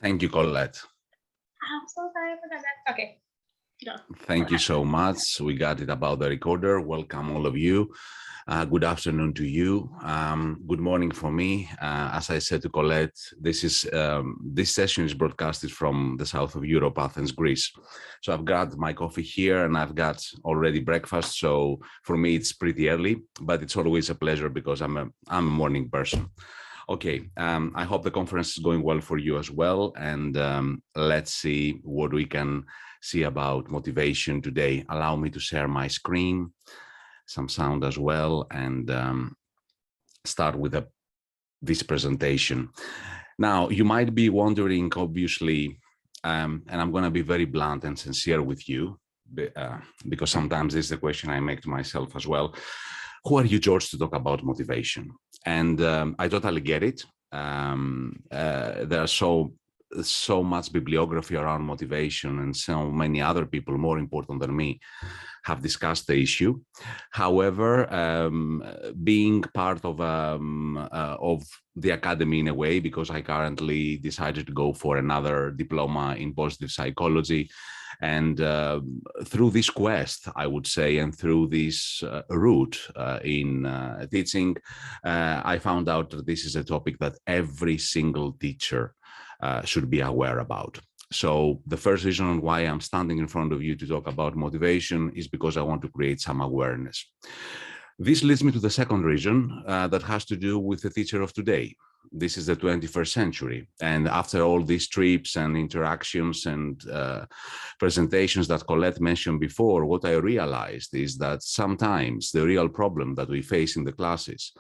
Thank you, Colette. I'm so sorry for that. Okay. Go. Thank you so much. We got it about the recorder. Welcome, all of you. Good afternoon to you. Good morning for me. As I said to Colette, this session is broadcasted from the south of Europe, Athens, Greece. So I've got my coffee here and I've got already breakfast. So for me, it's pretty early, but it's always a pleasure because I'm a morning person. Okay, I hope the conference is going well for you as well. And let's see what we can see about motivation today. Allow me to share my screen, some sound as well, and start with this presentation. Now, you might be wondering, obviously, and I'm going to be very blunt and sincere with you, because sometimes this is the question I make to myself as well. Who are you, George, to talk about motivation? And I totally get it. There are so much bibliography around motivation, and so many other people more important than me have discussed the issue. However, being part of the academy in a way, because I currently decided to go for another diploma in positive psychology, and through this quest, I would say, and through this route in teaching, I found out that this is a topic that every single teacher should be aware about. So the first reason why I'm standing in front of you to talk about motivation is because I want to create some awareness. This leads me to the second reason that has to do with the teacher of today. This is the 21st century. And after all these trips and interactions and presentations that Colette mentioned before, what I realized is that sometimes the real problem that we face in the classes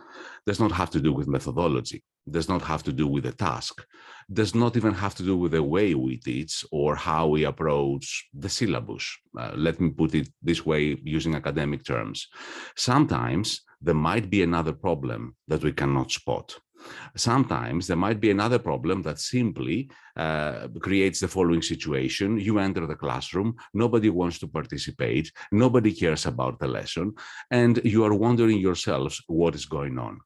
does not have to do with methodology, does not have to do with the task, does not even have to do with the way we teach or how we approach the syllabus. Let me put it this way using academic terms. Sometimes there might be another problem that we cannot spot. Sometimes there might be another problem that simply creates the following situation. You enter the classroom, nobody wants to participate, nobody cares about the lesson, and you are wondering yourselves what is going on.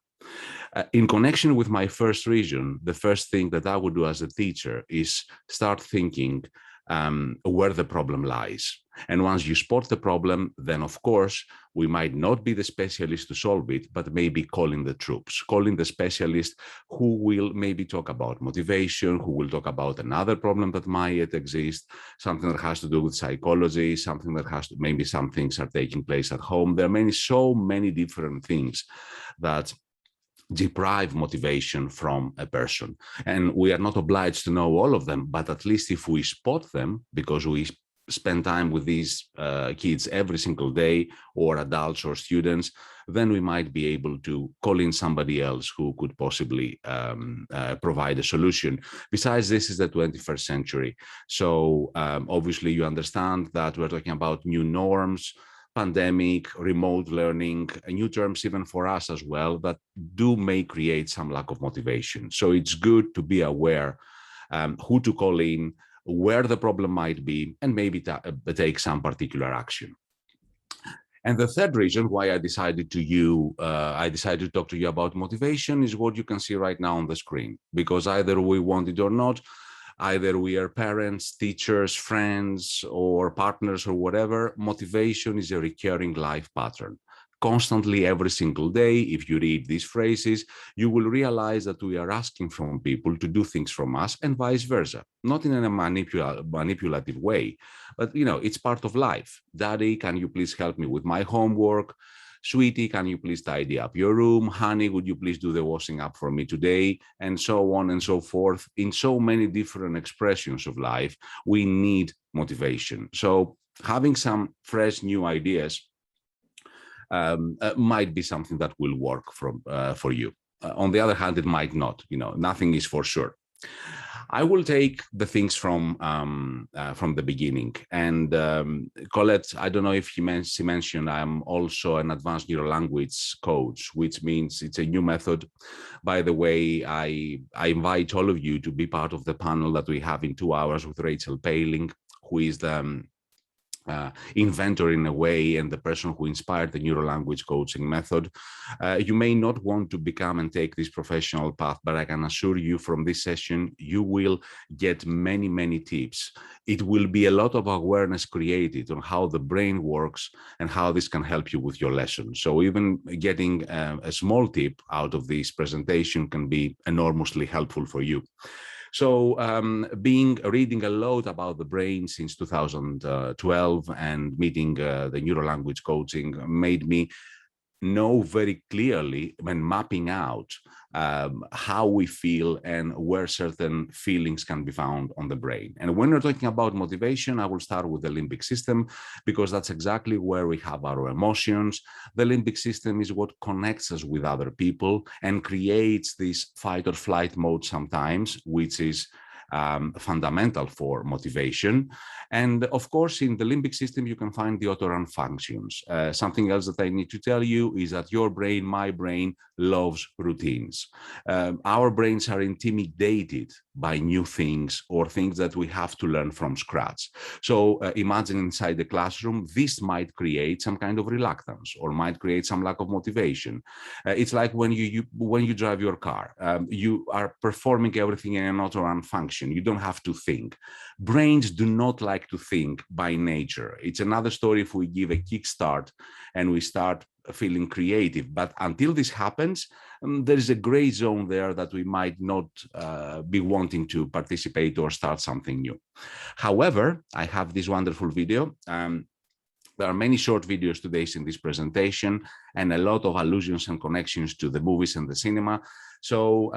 In connection with my first reason, the first thing that I would do as a teacher is start thinking where the problem lies. And once you spot the problem, then of course, we might not be the specialist to solve it, but maybe calling the troops, calling the specialist who will maybe talk about motivation, who will talk about another problem that might exist, something that has to do with psychology, something that has to, maybe some things are taking place at home. There are so many different things that deprive motivation from a person. And we are not obliged to know all of them, but at least if we spot them, because we spend time with these kids every single day, or adults or students, then we might be able to call in somebody else who could possibly provide a solution. Besides, this is the 21st century. So obviously you understand that we're talking about new norms, pandemic, remote learning, new terms even for us as well, that may create some lack of motivation. So it's good to be aware who to call in, where the problem might be, and maybe take some particular action. And the third reason why I decided to talk to you about motivation is what you can see right now on the screen, because either we want it or not, either we are parents, teachers, friends, or partners, or whatever, motivation is a recurring life pattern. Constantly, every single day, if you read these phrases, you will realize that we are asking from people to do things from us, and vice versa. Not in a manipulative way, but it's part of life. Daddy, can you please help me with my homework? Sweetie, can you please tidy up your room? Honey, would you please do the washing up for me today? And so on and so forth. In so many different expressions of life, we need motivation. So having some fresh new ideas might be something that will work for you. On the other hand, it might not. Nothing is for sure. I will take the things from the beginning. And Colette, I don't know if she mentioned, I'm also an advanced neural language coach, which means it's a new method. By the way, I invite all of you to be part of the panel that we have in 2 hours with Rachel Paling, who is the inventor in a way and the person who inspired the neuro-language coaching method. You may not want to become and take this professional path, but I can assure you from this session, you will get many, many tips. It will be a lot of awareness created on how the brain works and how this can help you with your lesson. So even getting a small tip out of this presentation can be enormously helpful for you. So reading a lot about the brain since 2012 and meeting the neuro-language coaching made me know very clearly when mapping out how we feel and where certain feelings can be found on the brain. And when we're talking about motivation, I will start with the limbic system, because that's exactly where we have our emotions. The limbic system is what connects us with other people and creates this fight or flight mode sometimes, which is fundamental for motivation. And of course, in the limbic system, you can find the autorun functions. Something else that I need to tell you is that your brain, my brain, loves routines. Our brains are intimidated by new things or things that we have to learn from scratch. So imagine inside the classroom, this might create some kind of reluctance or might create some lack of motivation. It's like when you drive your car, you are performing everything in an autorun function. You don't have to think. Brains do not like to think by nature. It's another story if we give a kickstart and we start feeling creative. But until this happens, there is a gray zone there that we might not be wanting to participate or start something new. However, I have this wonderful video. There are many short videos today in this presentation and a lot of allusions and connections to the movies and the cinema. So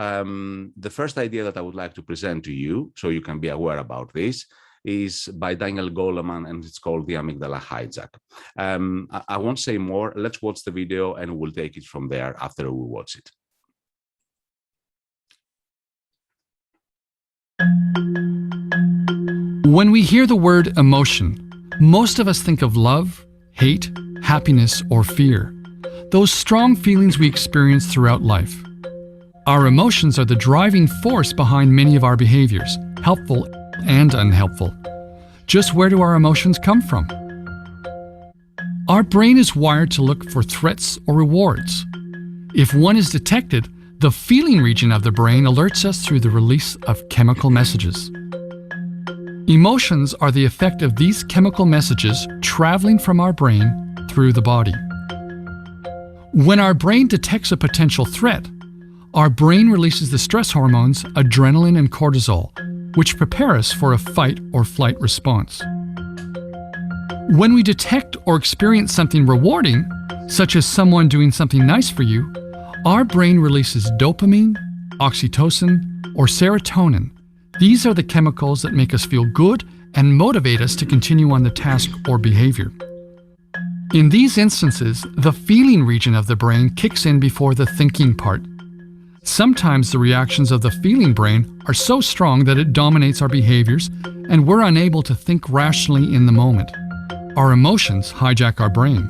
the first idea that I would like to present to you, so you can be aware about this, is by Daniel Goleman, and it's called The Amygdala Hijack. I won't say more. Let's watch the video and we'll take it from there after we watch it. When we hear the word emotion, most of us think of love, hate, happiness, or fear. Those strong feelings we experience throughout life. Our emotions are the driving force behind many of our behaviors, helpful and unhelpful. Just where do our emotions come from? Our brain is wired to look for threats or rewards. If one is detected, the feeling region of the brain alerts us through the release of chemical messages. Emotions are the effect of these chemical messages traveling from our brain through the body. When our brain detects a potential threat, our brain releases the stress hormones adrenaline and cortisol, which prepare us for a fight or flight response. When we detect or experience something rewarding, such as someone doing something nice for you, our brain releases dopamine, oxytocin, or serotonin. These are the chemicals that make us feel good and motivate us to continue on the task or behavior. In these instances, the feeling region of the brain kicks in before the thinking part. Sometimes the reactions of the feeling brain are so strong that it dominates our behaviors and we're unable to think rationally in the moment. Our emotions hijack our brain.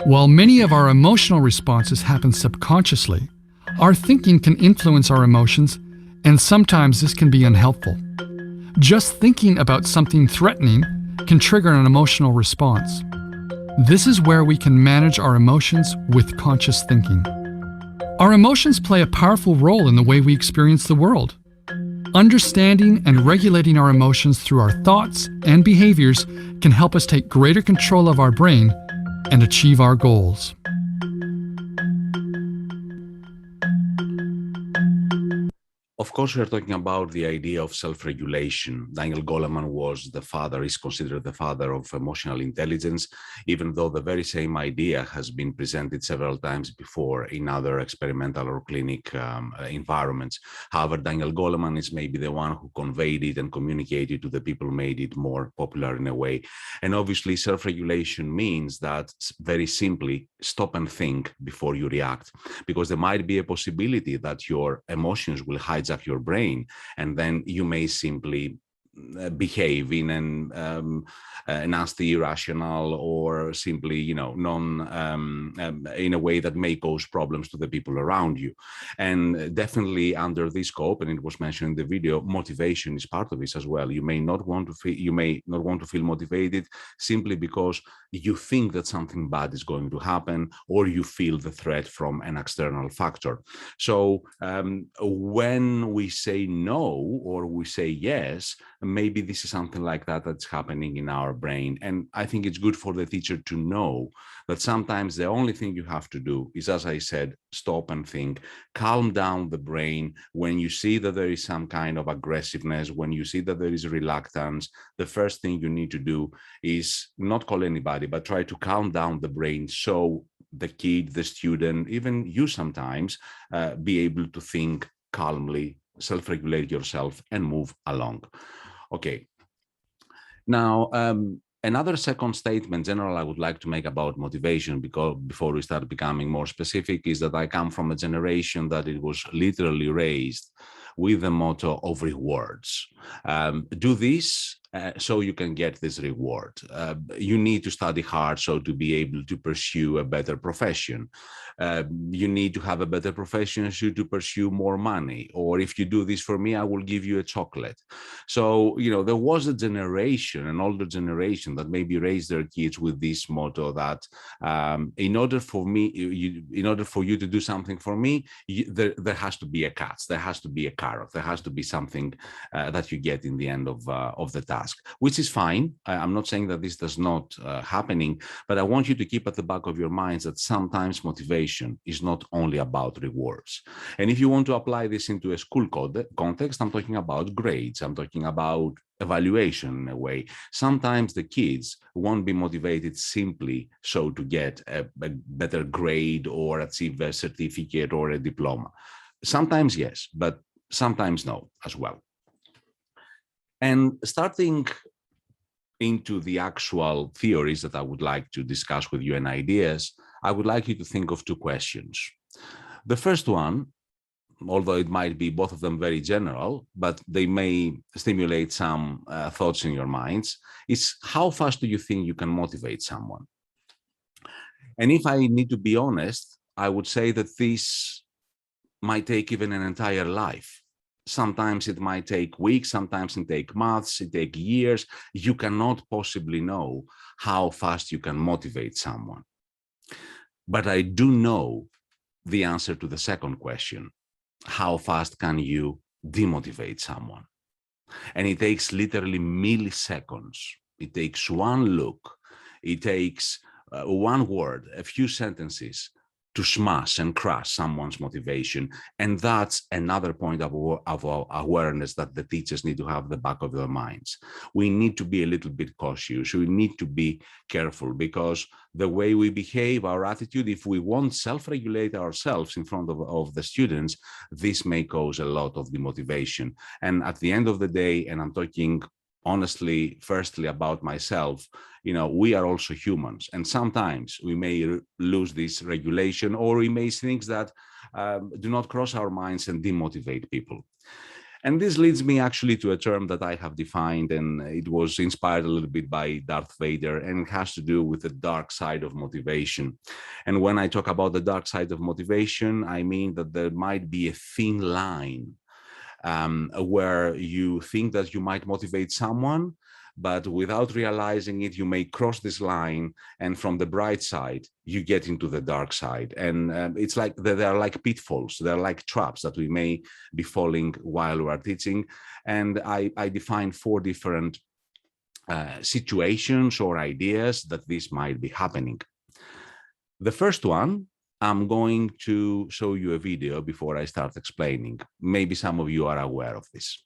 While many of our emotional responses happen subconsciously, our thinking can influence our emotions, and sometimes this can be unhelpful. Just thinking about something threatening can trigger an emotional response. This is where we can manage our emotions with conscious thinking. Our emotions play a powerful role in the way we experience the world. Understanding and regulating our emotions through our thoughts and behaviors can help us take greater control of our brain and achieve our goals. Of course, we're talking about the idea of self-regulation. Daniel Goleman was the father, is considered the father of emotional intelligence, even though the very same idea has been presented several times before in other experimental or clinic environments. However, Daniel Goleman is maybe the one who conveyed it and communicated to the people, made it more popular in a way. And obviously, self-regulation means that, very simply, stop and think before you react, because there might be a possibility that your emotions will hijack your brain, and then you may simply behave in a nasty, irrational, or simply, in a way that may cause problems to the people around you. And definitely under this scope, and it was mentioned in the video, motivation is part of this as well. You may not want to feel motivated simply because you think that something bad is going to happen, or you feel the threat from an external factor. So when we say no or we say yes, maybe this is something like that that's happening in our brain. And I think it's good for the teacher to know that sometimes the only thing you have to do is, as I said, stop and think, calm down the brain. When you see that there is some kind of aggressiveness, when you see that there is reluctance, the first thing you need to do is not call anybody, but try to calm down the brain so the kid, the student, even you sometimes, be able to think calmly, self-regulate yourself, and move along. Okay. Now, another second statement, general, I would like to make about motivation, because before we start becoming more specific, is that I come from a generation that it was literally raised with the motto of rewards. Do this so you can get this reward. You need to study hard so to be able to pursue a better profession. You need to have a better profession so to pursue more money. Or if you do this for me, I will give you a chocolate. So, there was a generation, an older generation, that maybe raised their kids with this motto that in order for you to do something for me, there has to be a catch, there has to be a carrot, there has to be something that you get in the end of the task, which is fine. I'm not saying that this does not happening, but I want you to keep at the back of your minds that sometimes motivation is not only about rewards. And if you want to apply this into a school context, I'm talking about grades, I'm talking about evaluation in a way. Sometimes the kids won't be motivated simply so to get a better grade or achieve a certificate or a diploma. Sometimes yes, but sometimes no as well. And starting into the actual theories that I would like to discuss with you and ideas, I would like you to think of two questions. The first one, although it might be both of them very general, but they may stimulate some thoughts in your minds, is how fast do you think you can motivate someone? And if I need to be honest, I would say that this might take even an entire life. Sometimes it might take weeks, sometimes it takes months, it takes years. You cannot possibly know how fast you can motivate someone. But I do know the answer to the second question. How fast can you demotivate someone? And it takes literally milliseconds. It takes one look. It takes one word, a few sentences to smash and crush someone's motivation. And that's another point of awareness that the teachers need to have at the back of their minds. We need to be a little bit cautious. We need to be careful, because the way we behave, our attitude, if we won't self-regulate ourselves in front of the students, this may cause a lot of demotivation. And at the end of the day, and I'm talking honestly, firstly about myself, we are also humans, and sometimes we may lose this regulation, or we may things that do not cross our minds and demotivate people. And this leads me actually to a term that I have defined, and it was inspired a little bit by Darth Vader, and it has to do with the dark side of motivation. And when I talk about the dark side of motivation, I mean that there might be a thin line where you think that you might motivate someone, but without realizing it, you may cross this line, and from the bright side, you get into the dark side. And it's like they're like pitfalls, they're like traps that we may be falling while we're teaching. And I define 4 different situations or ideas that this might be happening. The first one, I'm going to show you a video before I start explaining. Maybe some of you are aware of this.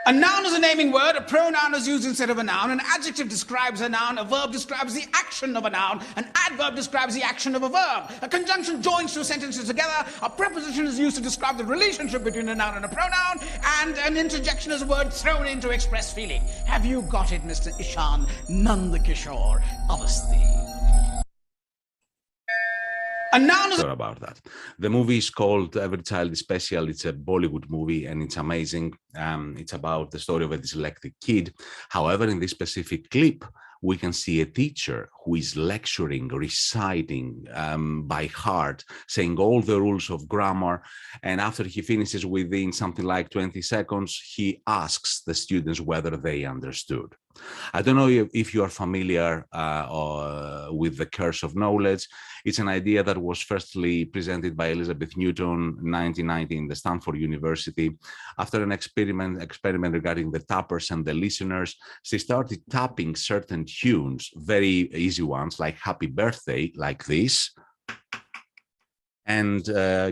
A noun is a naming word, a pronoun is used instead of a noun, an adjective describes a noun, a verb describes the action of a noun, an adverb describes the action of a verb. A conjunction joins 2 sentences together, a preposition is used to describe the relationship between a noun and a pronoun, and an interjection is a word thrown in to express feeling. Have you got it, Mr. Ishan Nandakishore Avasthi? A noun is Sorry about that. The movie is called Every Child is Special. It's a Bollywood movie and it's amazing. It's about the story of a dyslexic kid. However, in this specific clip, we can see a teacher who is lecturing, reciting by heart, saying all the rules of grammar. And after he finishes within something like 20 seconds, he asks the students whether they understood. I don't know if you are familiar with the curse of knowledge. It's an idea that was firstly presented by Elizabeth Newton in 1990 in the Stanford University. After an experiment regarding the tappers and the listeners, she started tapping certain tunes, very easy ones like Happy Birthday, like this, and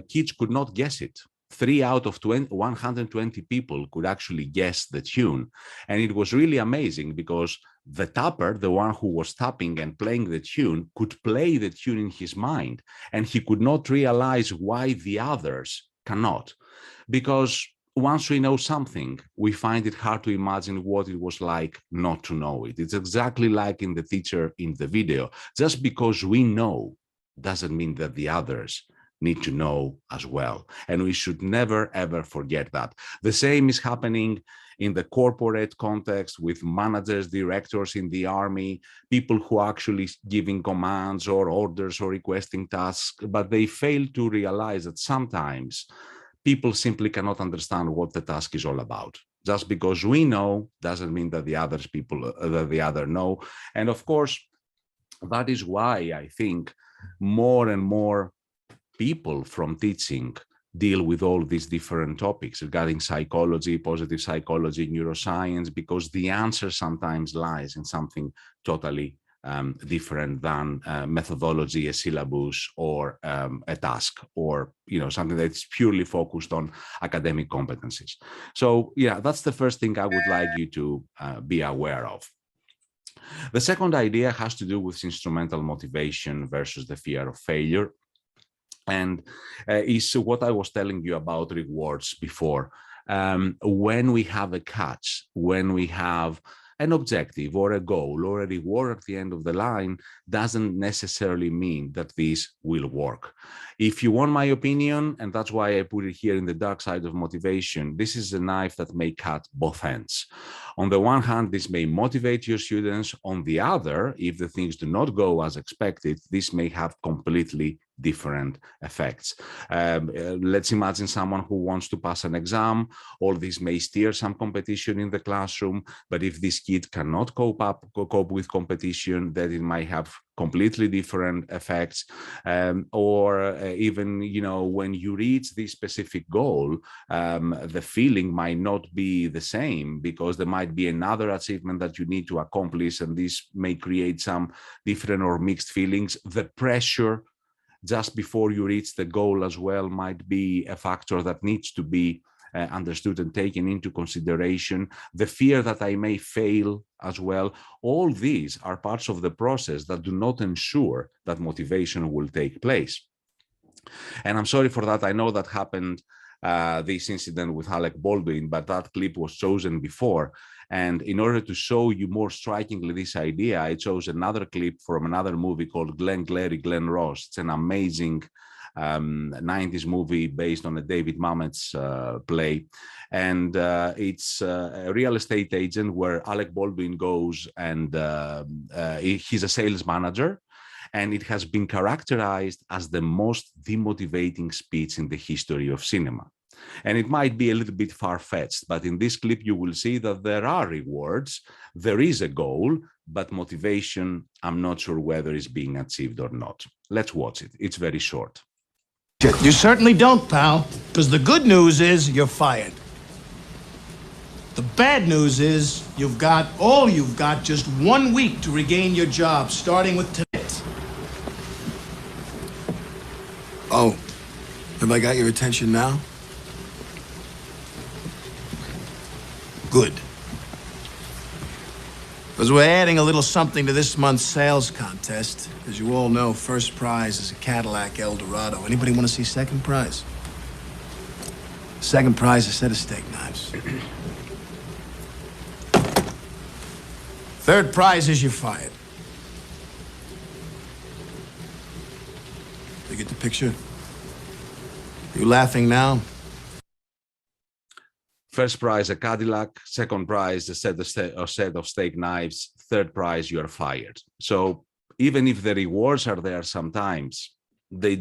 kids could not guess it. 3 out of 120 people could actually guess the tune. And it was really amazing because the tapper, the one who was tapping and playing the tune, could play the tune in his mind. And he could not realize why the others cannot. Because once we know something, we find it hard to imagine what it was like not to know it. It's exactly like in the teacher in the video. Just because we know doesn't mean that the others need to know as well. And we should never, ever forget that. The same is happening in the corporate context with managers, directors in the army, people who are actually giving commands or orders or requesting tasks, but they fail to realize that sometimes people simply cannot understand what the task is all about. Just because we know doesn't mean that the other know. And of course, that is why I think more and more people from teaching deal with all these different topics regarding psychology, positive psychology, neuroscience, because the answer sometimes lies in something totally different than methodology, a syllabus, or a task, or something that's purely focused on academic competencies. So yeah, that's the first thing I would like you to be aware of. The second idea has to do with instrumental motivation versus the fear of failure. And is what I was telling you about rewards before. When we have a catch, when we have an objective or a goal or a reward at the end of the line, doesn't necessarily mean that this will work. If you want my opinion, and that's why I put it here in the dark side of motivation, this is a knife that may cut both ends. On the one hand, this may motivate your students. On the other, if the things do not go as expected, this may have completely different effects. Let's imagine someone who wants to pass an exam. All this may steer some competition in the classroom, but if this kid cannot cope with competition, then it might have completely different effects. Or even, when you reach this specific goal, the feeling might not be the same because there might be another achievement that you need to accomplish, and this may create some different or mixed feelings. The pressure just before you reach the goal as well might be a factor that needs to be understood and taken into consideration. The fear that I may fail as well. All these are parts of the process that do not ensure that motivation will take place. And I'm sorry for that. I know that happened, this incident with Alec Baldwin, but that clip was chosen before. And in order to show you more strikingly this idea, I chose another clip from another movie called Glenn Glary, Glenn Ross. It's an amazing 90s movie based on a David Mamet's play. And it's a real estate agent where Alec Baldwin goes and he's a sales manager. And it has been characterized as the most demotivating speech in the history of cinema. And it might be a little bit far-fetched, but in this clip, you will see that there are rewards, there is a goal, but motivation, I'm not sure whether it's being achieved or not. Let's watch it. It's very short. You certainly don't, pal, because the good news is you're fired. The bad news is you've got just 1 week to regain your job, starting with today. Oh, have I got your attention now? Good. Because we're adding a little something to this month's sales contest. As you all know, first prize is a Cadillac Eldorado. Anybody want to see second prize? Second prize is a set of steak knives. Third prize is you're fired. You get the picture? You laughing now? First prize, a Cadillac. Second prize, a set of steak knives. Third prize, you are fired. So even if the rewards are there sometimes, they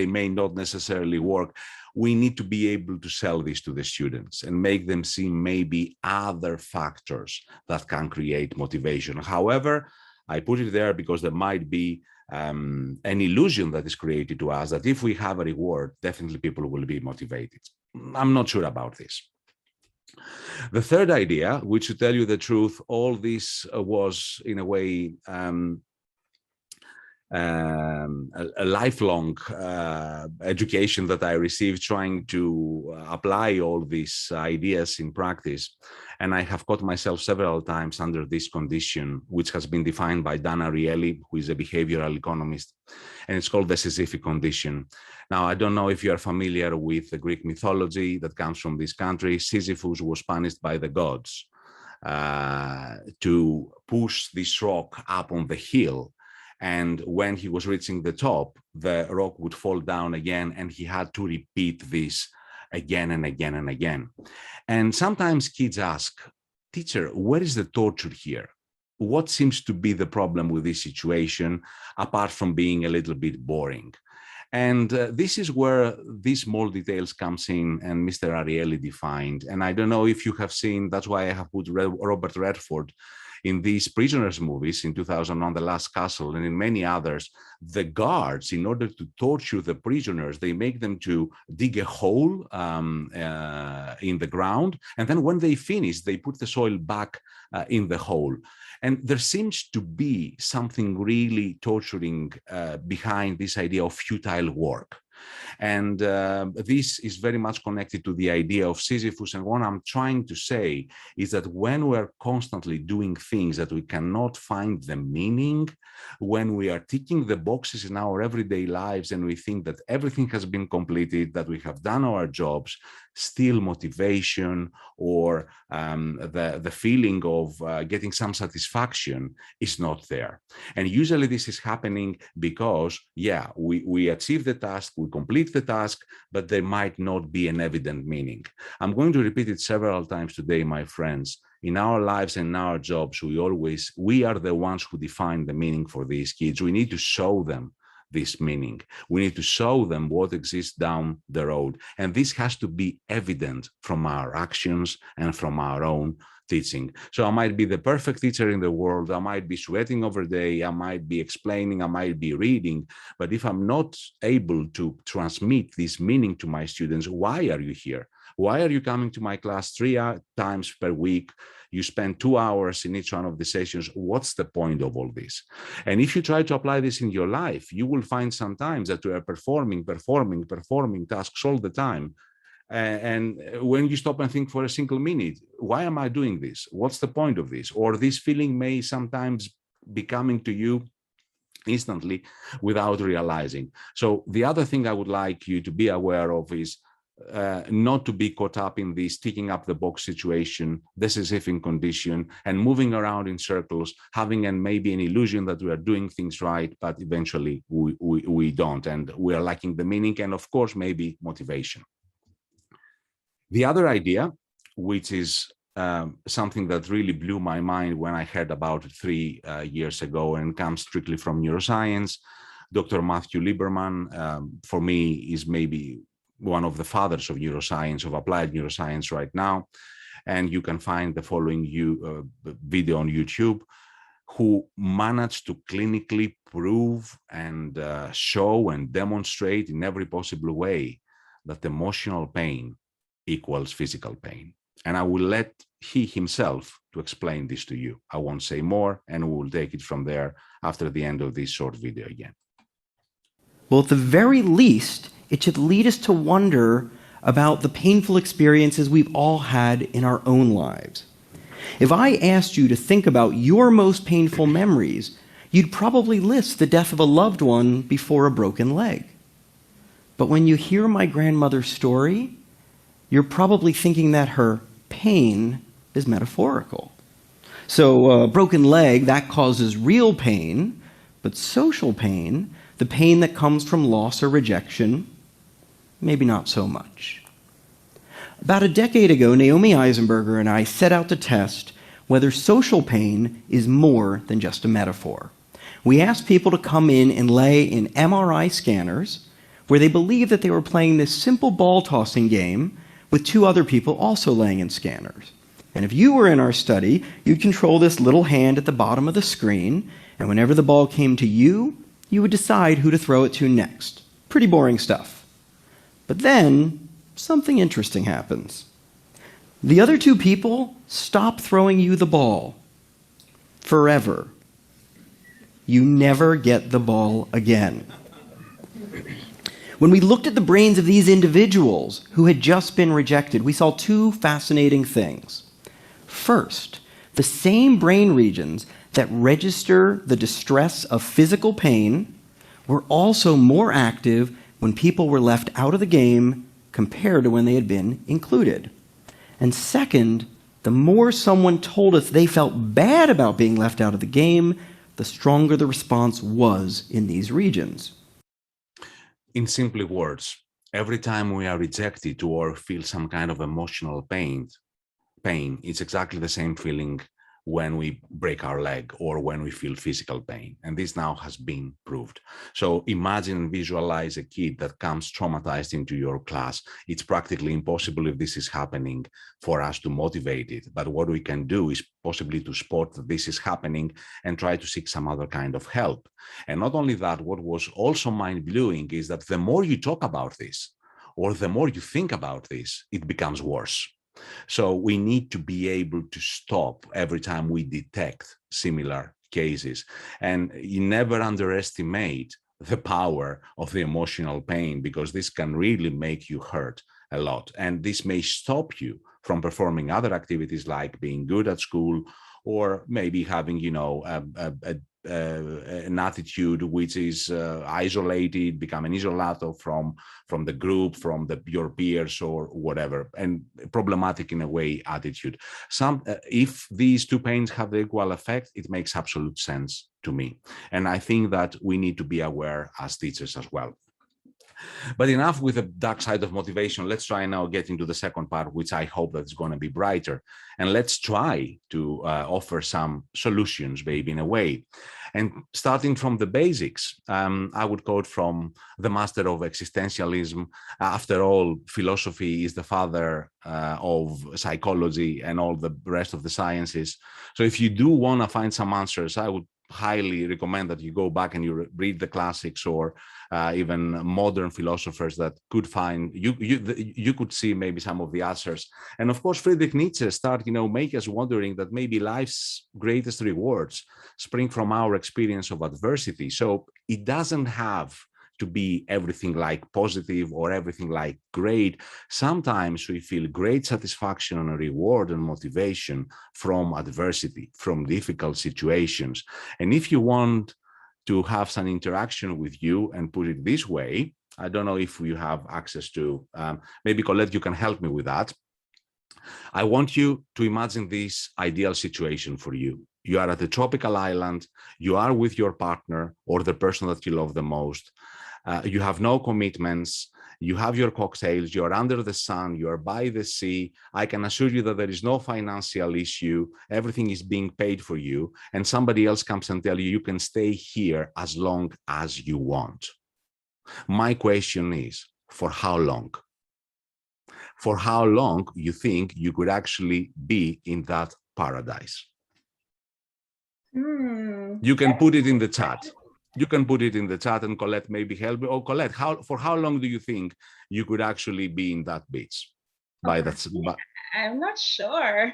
may not necessarily work. We need to be able to sell this to the students and make them see maybe other factors that can create motivation. However, I put it there because there might be an illusion that is created to us that if we have a reward, definitely people will be motivated. I'm not sure about this. The third idea, which to tell you the truth, all this was in a way a lifelong education that I received trying to apply all these ideas in practice. And I have caught myself several times under this condition, which has been defined by Dan Ariely, who is a behavioral economist, and it's called the Sisyphic condition. Now, I don't know if you are familiar with the Greek mythology that comes from this country. Sisyphus was punished by the gods to push this rock up on the hill. And when he was reaching the top, the rock would fall down again, and he had to repeat this again and again and again. And sometimes kids ask, teacher, where is the torture here? What seems to be the problem with this situation, apart from being a little bit boring? And this is where these small details comes in, and Mr. Ariely defined. And I don't know if you have seen, that's why I have put Robert Redford in these prisoners movies in 2001, The Last Castle, and in many others. The guards, in order to torture the prisoners, they make them to dig a hole in the ground. And then when they finish, they put the soil back in the hole. And there seems to be something really torturing behind this idea of futile work. And this is very much connected to the idea of Sisyphus. And what I'm trying to say is that when we're constantly doing things that we cannot find the meaning, when we are ticking the boxes in our everyday lives and we think that everything has been completed, that we have done our jobs, still motivation or the feeling of getting some satisfaction is not there. And usually this is happening because, yeah, we achieve the task, we complete the task, but there might not be an evident meaning. I'm going to repeat it several times today, my friends. In our lives and in our jobs, we are the ones who define the meaning for these kids. We need to show them this meaning. We need to show them what exists down the road. And this has to be evident from our actions and from our own teaching. So I might be the perfect teacher in the world. I might be sweating every day. I might be explaining. I might be reading. But if I'm not able to transmit this meaning to my students, why are you here? Why are you coming to my class 3 times per week? You spend 2 hours in each one of the sessions. What's the point of all this? And if you try to apply this in your life, you will find sometimes that you are performing tasks all the time. And when you stop and think for a single minute, why am I doing this? What's the point of this? Or this feeling may sometimes be coming to you instantly without realizing. So the other thing I would like you to be aware of is not to be caught up in this ticking up the box situation, the Sisyphean condition, and moving around in circles, having maybe an illusion that we are doing things right, but eventually we don't, and we are lacking the meaning and, of course, maybe motivation. The other idea, which is something that really blew my mind when I heard about it 3 years ago, and comes strictly from neuroscience. Dr. Matthew Lieberman, for me, is maybe one of the fathers of neuroscience, of applied neuroscience right now. And you can find the following video on YouTube, who managed to clinically prove and show and demonstrate in every possible way that emotional pain equals physical pain. And I will let he himself to explain this to you. I won't say more, and we will take it from there after the end of this short video again. Well, at the very least, it should lead us to wonder about the painful experiences we've all had in our own lives. If I asked you to think about your most painful memories, you'd probably list the death of a loved one before a broken leg. But when you hear my grandmother's story, you're probably thinking that her pain is metaphorical. So a broken leg, that causes real pain, but social pain, The pain that comes from loss or rejection, maybe not so much. About a decade ago, Naomi Eisenberger and I set out to test whether social pain is more than just a metaphor. We asked people to come in and lay in MRI scanners where they believed that they were playing this simple ball tossing game with two other people also laying in scanners. And if you were in our study, you'd control this little hand at the bottom of the screen, and whenever the ball came to you, you would decide who to throw it to next. Pretty boring stuff. But then, something interesting happens. The other two people stop throwing you the ball. Forever. You never get the ball again. When we looked at the brains of these individuals who had just been rejected, we saw two fascinating things. First, the same brain regions that register the distress of physical pain were also more active when people were left out of the game compared to when they had been included. And second, the more someone told us they felt bad about being left out of the game, the stronger the response was in these regions. In simple words, every time we are rejected or feel some kind of emotional pain, it's exactly the same feeling when we break our leg or when we feel physical pain. And this now has been proved. So imagine and visualize a kid that comes traumatized into your class. It's practically impossible if this is happening for us to motivate it. But what we can do is possibly to spot that this is happening and try to seek some other kind of help. And not only that, what was also mind-blowing is that the more you talk about this, or the more you think about this, it becomes worse. So we need to be able to stop every time we detect similar cases. And you never underestimate the power of the emotional pain, because this can really make you hurt a lot. And this may stop you from performing other activities like being good at school, or maybe having, an attitude which is isolated, become an isolato from the group, from your peers or whatever, and problematic in a way attitude. If these two pains have the equal effect, it makes absolute sense to me. And I think that we need to be aware as teachers as well. But enough with the dark side of motivation. Let's try now get into the second part, which I hope that is going to be brighter. And let's try to offer some solutions, maybe in a way. And starting from the basics, I would quote from the master of existentialism. After all, philosophy is the father of psychology and all the rest of the sciences. So if you do want to find some answers, I would highly recommend that you go back and you read the classics, or even modern philosophers that could find you could see maybe some of the answers. And of course, Friedrich Nietzsche make us wondering that maybe life's greatest rewards spring from our experience of adversity. So it doesn't have to be everything like positive or everything like great. Sometimes we feel great satisfaction and a reward and motivation from adversity, from difficult situations. And if you want to have some interaction with you and put it this way, I don't know if you have access to, maybe Colette, you can help me with that. I want you to imagine this ideal situation for you. You are at a tropical island, you are with your partner or the person that you love the most. You have no commitments, you have your cocktails, you're under the sun, you're by the sea. I can assure you that there is no financial issue, everything is being paid for you, and somebody else comes and tells you you can stay here as long as you want. My question is, for how long? For how long you think you could actually be in that paradise? You can put it in the chat. You can put it in the chat, and Colette maybe help me. Oh, Colette, for how long do you think you could actually be in that beach? I'm not sure.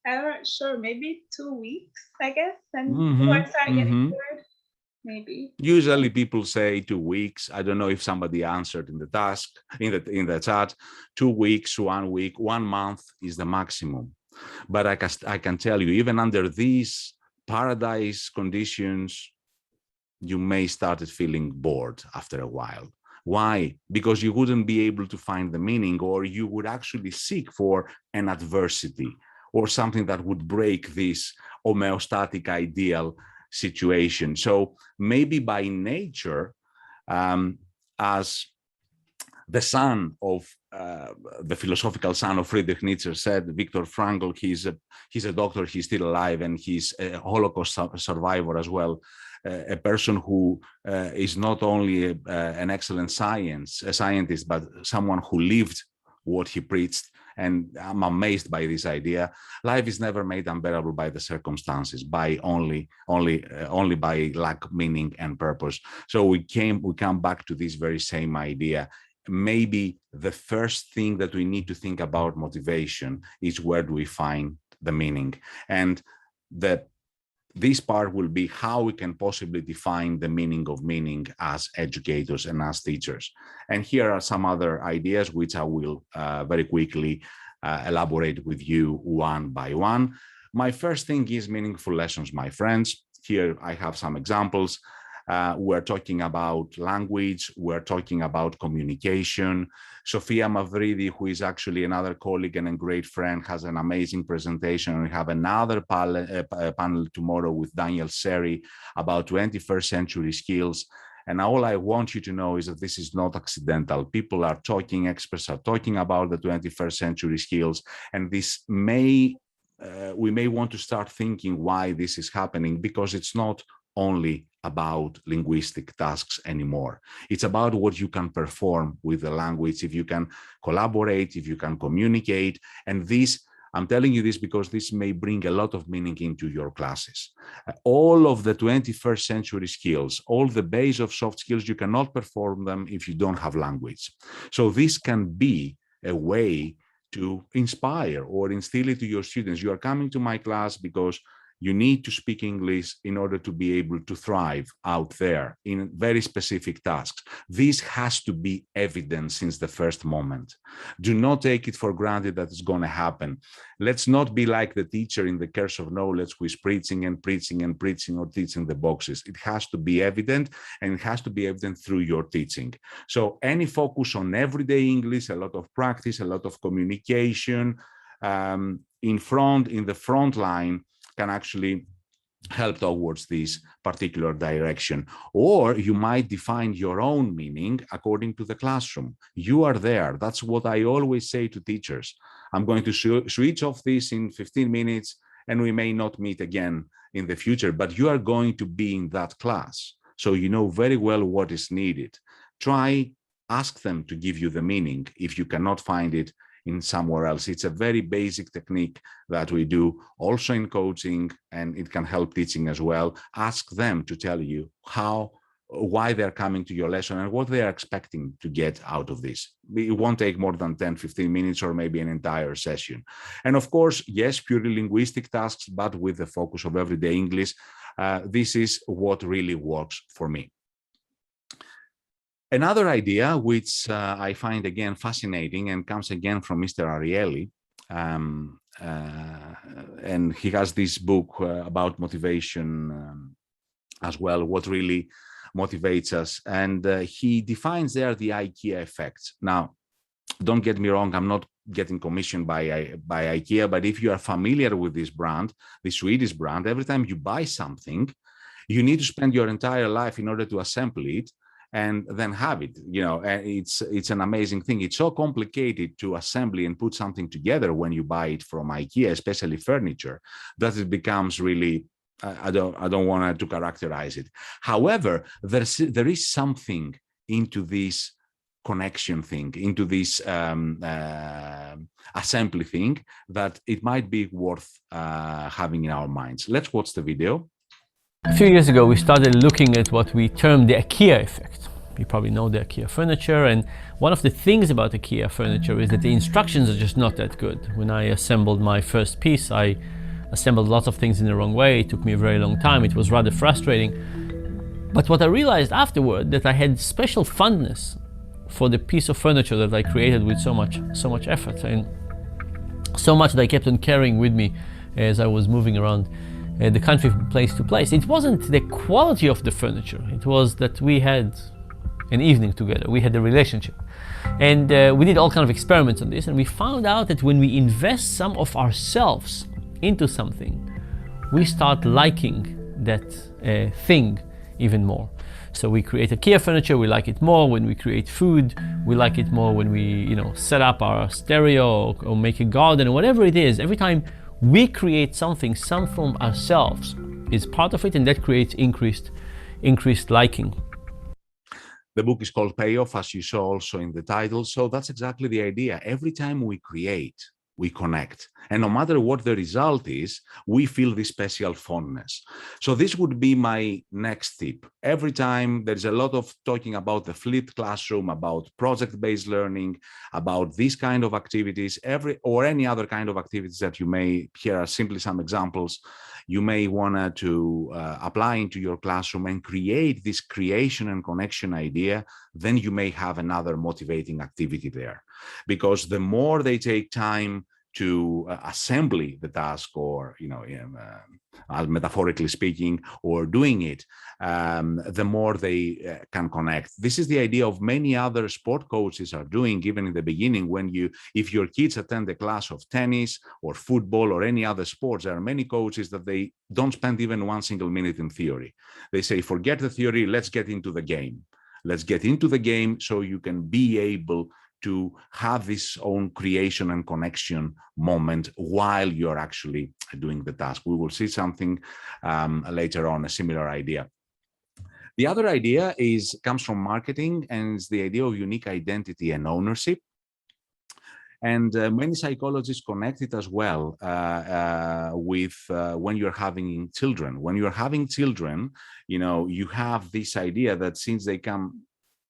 I'm not sure. Maybe 2 weeks, I guess. And before I start getting bored, maybe. Usually people say 2 weeks. I don't know if somebody answered in the task in the chat. 2 weeks, 1 week, 1 month is the maximum. But I can tell you, even under these paradise conditions, you may start feeling bored after a while. Why? Because you wouldn't be able to find the meaning, or you would actually seek for an adversity or something that would break this homeostatic ideal situation. So maybe by nature, as the son of the philosophical son of Friedrich Nietzsche said, Viktor Frankl, he's a doctor, he's still alive, and he's a Holocaust survivor as well. A person who is not only an excellent scientist, but someone who lived what he preached. And I'm amazed by this idea. Life is never made unbearable by the circumstances, by only by lack of meaning and purpose. So we come back to this very same idea. Maybe the first thing that we need to think about motivation is, where do we find the meaning? And this part will be how we can possibly define the meaning of meaning as educators and as teachers. And here are some other ideas which I will very quickly elaborate with you one by one. My first thing is meaningful lessons, my friends. Here I have some examples. We're talking about language, we're talking about communication. Sofia Mavridi, who is actually another colleague and a great friend, has an amazing presentation. We have another panel tomorrow with Daniel Seri about 21st century skills. And all I want you to know is that this is not accidental. People are talking, experts are talking about the 21st century skills, and this we may want to start thinking why this is happening, because it's not only about linguistic tasks anymore. It's about what you can perform with the language, if you can collaborate, if you can communicate. And this, I'm telling you this because this may bring a lot of meaning into your classes. All of the 21st century skills, all the base of soft skills, you cannot perform them if you don't have language. So this can be a way to inspire or instill it to your students. You are coming to my class because you need to speak English in order to be able to thrive out there in very specific tasks. This has to be evident since the first moment. Do not take it for granted that it's going to happen. Let's not be like the teacher in the Curse of Knowledge who is preaching and preaching and preaching or teaching the boxes. It has to be evident, and it has to be evident through your teaching. So any focus on everyday English, a lot of practice, a lot of communication in the front line can actually help towards this particular direction. Or you might define your own meaning according to the classroom. You are there. That's what I always say to teachers. I'm going to switch off this in 15 minutes and we may not meet again in the future, but you are going to be in that class. So you know very well what is needed. Ask them to give you the meaning if you cannot find it in somewhere else. It's a very basic technique that we do also in coaching, and it can help teaching as well. Ask them to tell you why they're coming to your lesson and what they are expecting to get out of this. It won't take more than 10-15 minutes or maybe an entire session. And of course, yes, purely linguistic tasks, but with the focus of everyday English. This is what really works for me. Another idea, which I find again fascinating and comes again from Mr. Ariely, and he has this book about motivation as well, what really motivates us. And he defines there the IKEA effect. Now, don't get me wrong, I'm not getting commissioned by IKEA, but if you are familiar with this brand, the Swedish brand, every time you buy something, you need to spend your entire life in order to assemble it and then have it. It's an amazing thing. It's so complicated to assemble and put something together when you buy it from IKEA, especially furniture, that it becomes really, I don't want to characterize it. However, there is something into this connection thing, into this assembly thing, that it might be worth having in our minds. Let's watch the video. A few years ago, we started looking at what we termed the IKEA effect. You probably know the IKEA furniture, and one of the things about IKEA furniture is that the instructions are just not that good. When I assembled my first piece, I assembled lots of things in the wrong way. It took me a very long time. It was rather frustrating. But what I realized afterward, that I had special fondness for the piece of furniture that I created with so much effort, and so much that I kept on carrying with me as I was moving around the country from place to place. It wasn't the quality of the furniture, it was that we had an evening together, we had a relationship. And we did all kinds of experiments on this, and we found out that when we invest some of ourselves into something, we start liking thing even more. So we create IKEA furniture, we like it more. When we create food, we like it more. When we, set up our stereo or make a garden or whatever it is, every time we create something, some from ourselves is part of it, and that creates increased liking. The book is called Payoff, as you saw also in the title. So that's exactly the idea. Every time we create, we connect. And no matter what the result is, we feel this special fondness. So this would be my next tip. Every time there's a lot of talking about the flipped classroom, about project-based learning, about these kind of activities, or any other kind of activities that you may, here are simply some examples, you may want to apply into your classroom and create this creation and connection idea, then you may have another motivating activity there. Because the more they take time to assembly the task, or metaphorically speaking, or doing it, the more they can connect. This is the idea of many other sport coaches are doing, even in the beginning. If your kids attend a class of tennis or football or any other sports, there are many coaches that they don't spend even one single minute in theory. They say, forget the theory, let's get into the game. Let's get into the game so you can be able to have this own creation and connection moment while you're actually doing the task. We will see something later on, a similar idea. The other idea comes from marketing, and it's the idea of unique identity and ownership. And many psychologists connect it as well with when you're having children. When you're having children, you have this idea that since they come,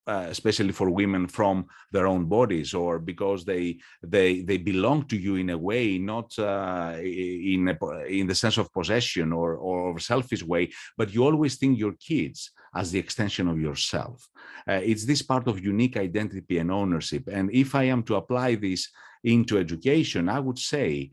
especially for women, from their own bodies, or because they belong to you in a way, not in the sense of possession or selfish way, but you always think your kids as the extension of yourself. It's this part of unique identity and ownership. And if I am to apply this into education, I would say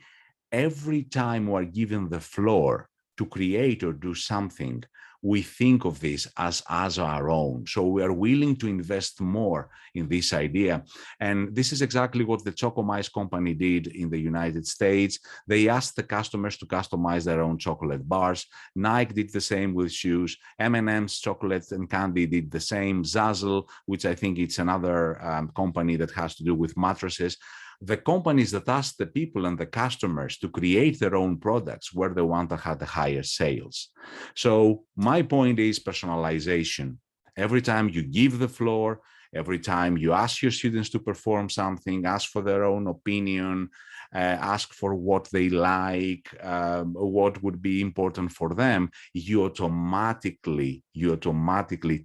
every time we are given the floor to create or do something, we think of this as our own. So we are willing to invest more in this idea. And this is exactly what the Choco Mice company did in the United States. They asked the customers to customize their own chocolate bars. Nike did the same with shoes. M&M's chocolate and candy did the same. Zazzle, which I think it's another company that has to do with mattresses. The companies that asked the people and the customers to create their own products were the ones that had the higher sales. So my point is personalization. Every time you give the floor, every time you ask your students to perform something, ask for their own opinion, ask for what they like, what would be important for them, you automatically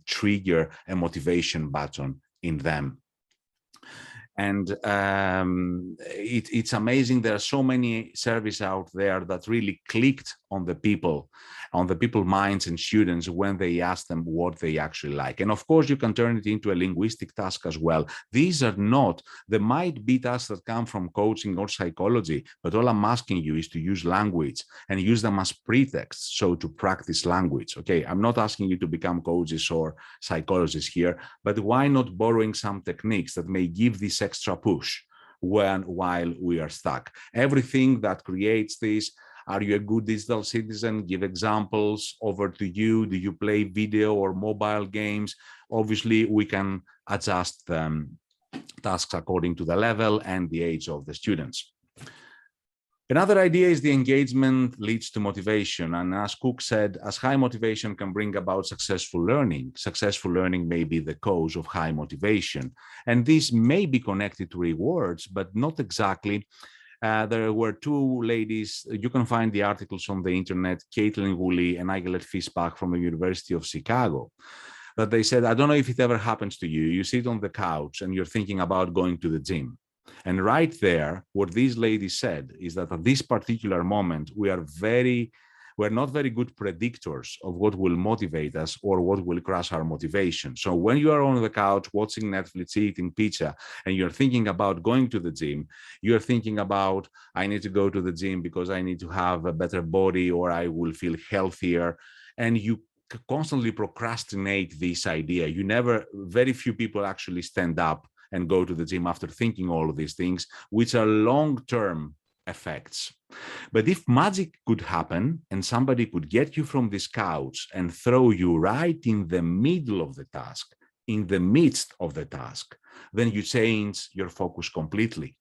trigger a motivation button in them. And it's amazing. There are so many surveys out there that really clicked on the people's minds and students when they ask them what they actually like. And of course, you can turn it into a linguistic task as well. There might be tasks that come from coaching or psychology, but all I'm asking you is to use language and use them as pretexts, so to practice language. Okay, I'm not asking you to become coaches or psychologists here, but why not borrowing some techniques that may give this extra push while we are stuck? Everything that creates this. Are you a good digital citizen? Give examples. Over to you. Do you play video or mobile games? Obviously, we can adjust tasks according to the level and the age of the students. Another idea is the engagement leads to motivation. And as Cook said, as high motivation can bring about successful learning may be the cause of high motivation. And this may be connected to rewards, but not exactly. There were two ladies, you can find the articles on the internet, Caitlin Woolley and Ayelet Fischbach from the University of Chicago, that they said, I don't know if it ever happens to you. You sit on the couch and you're thinking about going to the gym. And right there, what these ladies said is that at this particular moment, we're not very good predictors of what will motivate us or what will crush our motivation. So when you are on the couch watching Netflix, eating pizza, and you're thinking about going to the gym, you're thinking about, I need to go to the gym because I need to have a better body or I will feel healthier. And you constantly procrastinate this idea. Very few people actually stand up and go to the gym after thinking all of these things, which are long-term effects. But if magic could happen and somebody could get you from this couch and throw you right in the middle of the task, in the midst of the task, then you change your focus completely.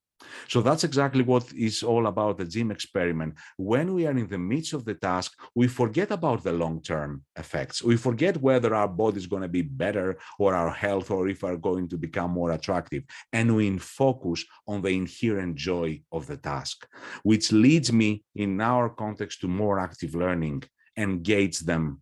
So that's exactly what is all about the gym experiment. When we are in the midst of the task, we forget about the long-term effects. We forget whether our body is going to be better or our health, or if we're going to become more attractive. And we focus on the inherent joy of the task, which leads me in our context to more active learning. Engage them,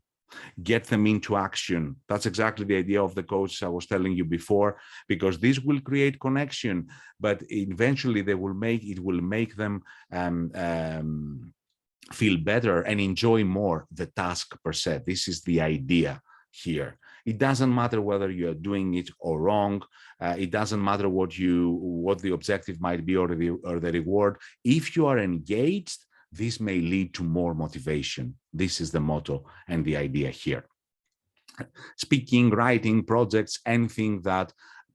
get them into action. That's exactly the idea of the coach I was telling you before, because this will create connection, but eventually it will make them feel better and enjoy more the task per se. This is the idea here. It doesn't matter whether you're doing it or wrong. It doesn't matter what the objective might be or the reward. If you are engaged, this may lead to more motivation. This is the motto and the idea here. Speaking, writing, projects, anything that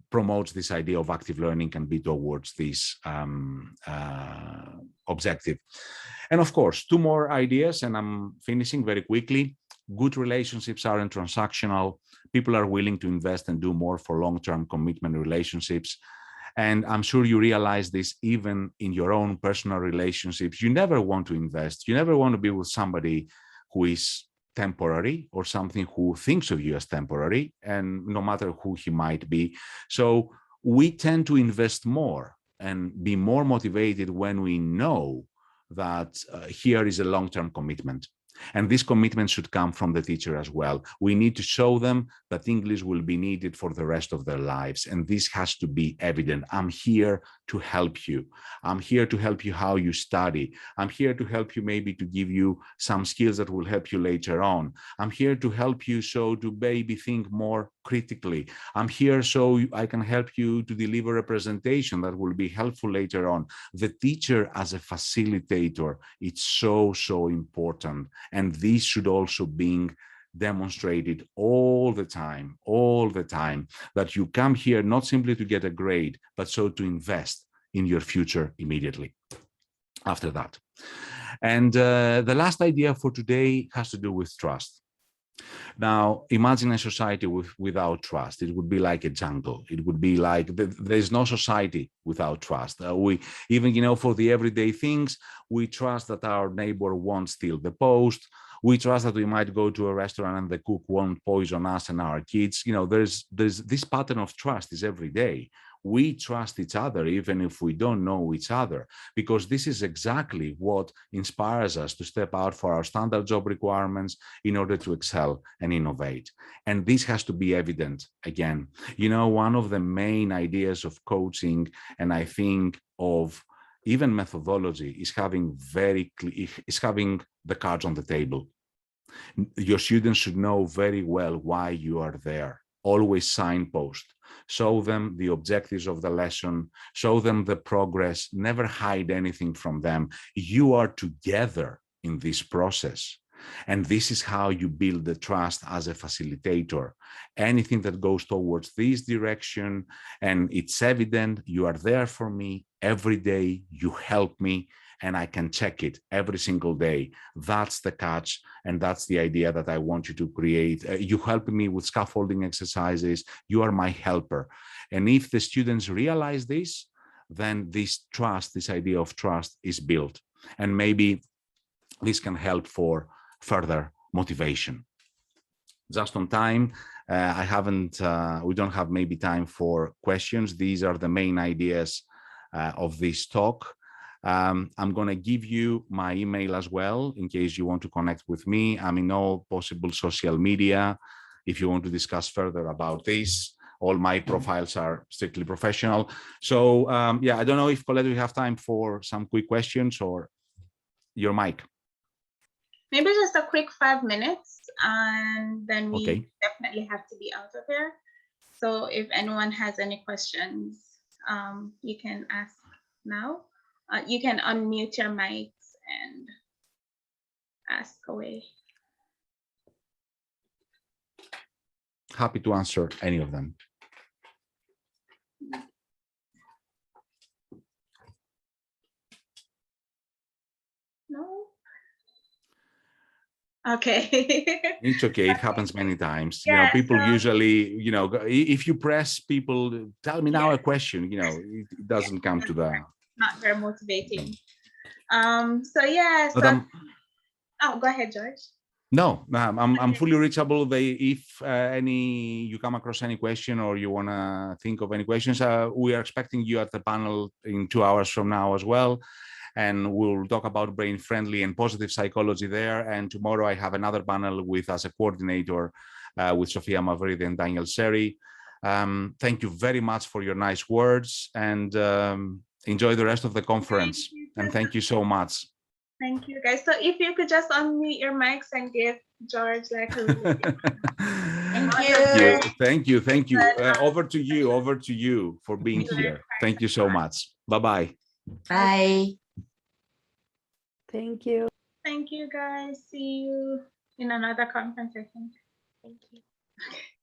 promotes this idea of active learning can be towards this objective. And of course, two more ideas, and I'm finishing very quickly. Good relationships aren't transactional. People are willing to invest and do more for long-term commitment relationships. And I'm sure you realize this even in your own personal relationships. You never want to invest. You never want to be with somebody who is temporary or something who thinks of you as temporary, and no matter who he might be. So we tend to invest more and be more motivated when we know that here is a long-term commitment. And this commitment should come from the teacher as well. We need to show them that English will be needed for the rest of their lives. And this has to be evident. I'm here to help you. I'm here to help you how you study. I'm here to help you, maybe to give you some skills that will help you later on. I'm here to help you so to maybe think more critically. I'm here so I can help you to deliver a presentation that will be helpful later on. The teacher as a facilitator, it's so, so important. And this should also be demonstrated all the time, that you come here not simply to get a grade, but so to invest in your future immediately after that. And the last idea for today has to do with trust. Now, imagine a society without trust. It would be like a jungle. It would be like there's no society without trust. We even, for the everyday things, we trust that our neighbor won't steal the post. We trust that we might go to a restaurant and the cook won't poison us and our kids. There's this pattern of trust is every day. We trust each other even if we don't know each other, because this is exactly what inspires us to step out for our standard job requirements in order to excel and innovate. And this has to be evident again. One of the main ideas of coaching, and I think of even methodology, is having the cards on the table. Your students should know very well why you are there. Always signpost. Show them the objectives of the lesson. Show them the progress. Never hide anything from them. You are together in this process. And this is how you build the trust as a facilitator. Anything that goes towards this direction, and it's evident, you are there for me every day, you help me, and I can check it every single day. That's the catch, and that's the idea that I want you to create. You help me with scaffolding exercises. You are my helper. And if the students realize this, then this trust, this idea of trust is built. And maybe this can help for further motivation. Just on time, we don't have maybe time for questions. These are the main ideas of this talk. I'm going to give you my email as well in case you want to connect with me. I'm in all possible social media if you want to discuss further about this. All my profiles are strictly professional. So yeah, I don't know if Colette, we have time for some quick questions, or your mic. Maybe just a quick 5 minutes, and then we definitely have to be out of here. So if anyone has any questions, you can ask now. You can unmute your mics and ask away. Happy to answer any of them. Okay. It's okay. It happens many times. Yeah, people so, usually, if you press people, tell me now a question, it doesn't come to the. Not very motivating. So yeah. But So, oh, go ahead, George. No, I'm fully reachable. If you come across any question or you want to think of any questions, we are expecting you at the panel in 2 hours from now as well. And we'll talk about brain-friendly and positive psychology there. And tomorrow I have another panel as a coordinator with Sofia Mavridi and Daniel Seri. Thank you very much for your nice words, and enjoy the rest of the conference. And thank you so much. Thank you, guys. So if you could just unmute your mics and give George like a really Thank you. Over to you for being here. Thank you so much. Bye-bye. Bye. Thank you. Thank you, guys. See you in another conference, I think. Thank you. Okay.